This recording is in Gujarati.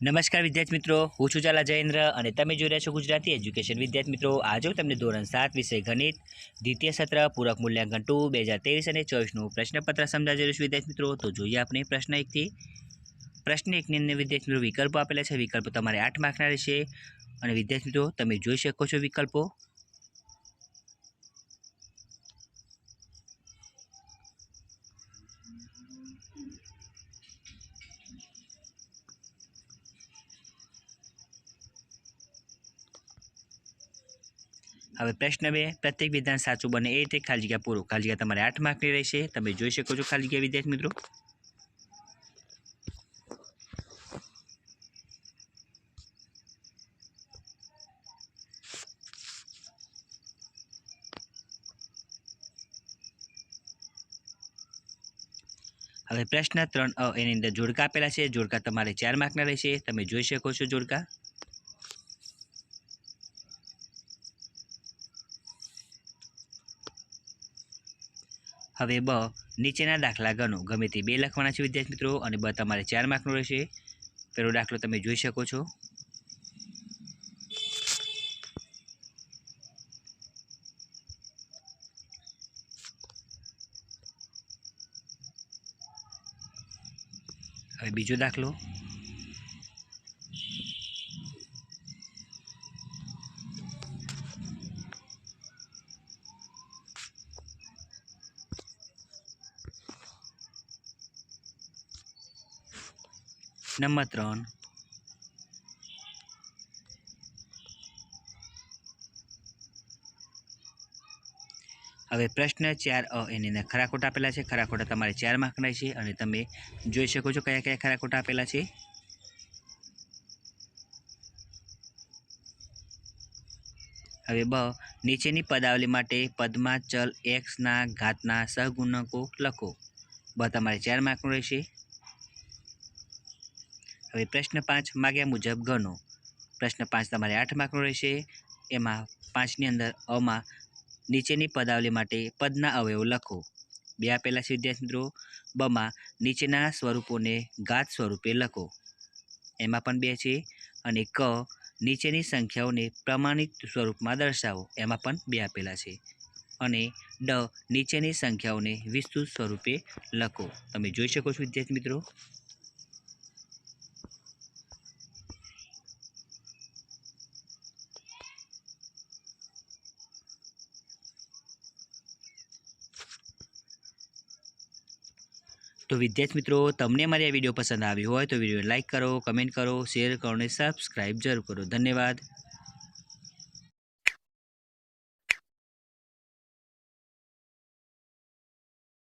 નમસ્કાર વિદ્યાર્થી મિત્રો, હું છું ઝાલા જયેન્દ્ર અને તમે જોઈ રહ્યા છો ગુજરાતી એજ્યુકેશન. વિદ્યાર્થી મિત્રો, આજે હું તમને ધોરણ 7 વિષય ગણિત દ્વિતીય સત્ર પૂરક મૂલ્યાંકન 2 2023 અને 24નું પ્રશ્નપત્ર સમજાવી રહ્યું છું. વિદ્યાર્થી મિત્રો, તો જોઈએ આપણે પ્રશ્ન 1 થી. પ્રશ્ન 1ની અંદર વિદ્યાર્થી મિત્રો વિકલ્પો આપેલા છે. વિકલ્પો તમારે 8 માર્કના રહેશે અને વિદ્યાર્થી મિત્રો તમે જોઈ શકો છો વિકલ્પો. હવે પ્રશ્ન 2, પ્રત્યેક વિધાન સાચું બને એ રીતે ખાલી જગ્યા પૂરો. ખાલી જગ્યા તમારે 8 માર્કની રહેશે. તમે જોઈ શકો છો ખાલી જગ્યા વિદ્યાર્થી મિત્રો. હવે પ્રશ્ન 3 એની અંદર જોડકા આપેલા છે. જોડકા તમારે 4 માર્કના રહેશે. તમે જોઈ શકો છો જોડકા. હવે બ, નીચેના દાખલા ગણો. ગમે તે 2 લખવાના છે વિદ્યાર્થી મિત્રો અને બ તમારે 4 માર્કનો રહેશે. પહેલો દાખલો તમે જોઈ શકો છો. હવે બીજો દાખલો. નંબર 3. હવે પ્રશ્ન 4 એની અંદર ખરા ખોટા આપેલા છે. ખરા ખોટા તમારે 4 માર્કના છે અને તમે જોઈ શકો છો કયા કયા ખરા ખોટા આપેલા છે. હવે બ, નીચેની પદાવલી માટે પદમાં ચલ એક્સના ઘાતના સહગુણકો લખો. બ તમારે 4 માર્કનું રહેશે. હવે પ્રશ્ન 5, માગ્યા મુજબ ગણો. પ્રશ્ન 5 તમારે 8 માર્કનો રહેશે. એમાં 5ની અંદર અમાં નીચેની પદાવલી માટે પદના અવયવો લખો. 2 આપેલા છે વિદ્યાર્થી મિત્રો. બમાં નીચેના સ્વરૂપોને ઘાત સ્વરૂપે લખો. એમાં પણ 2 છે. અને ક, નીચેની સંખ્યાઓને પ્રમાણિત સ્વરૂપમાં દર્શાવો. એમાં પણ 2 આપેલા છે. અને ડ, નીચેની સંખ્યાઓને વિસ્તૃત સ્વરૂપે લખો. તમે જોઈ શકો છો વિદ્યાર્થી મિત્રો. તો વિદ્યાર્થી મિત્રો, તમને મારી આ વિડીયો પસંદ આવ્યો હોય તો વિડીયો લાઇક કરો, કમેન્ટ કરો, શેર કરો અને સબસ્ક્રાઈબ જરૂર કરો. ધન્યવાદ.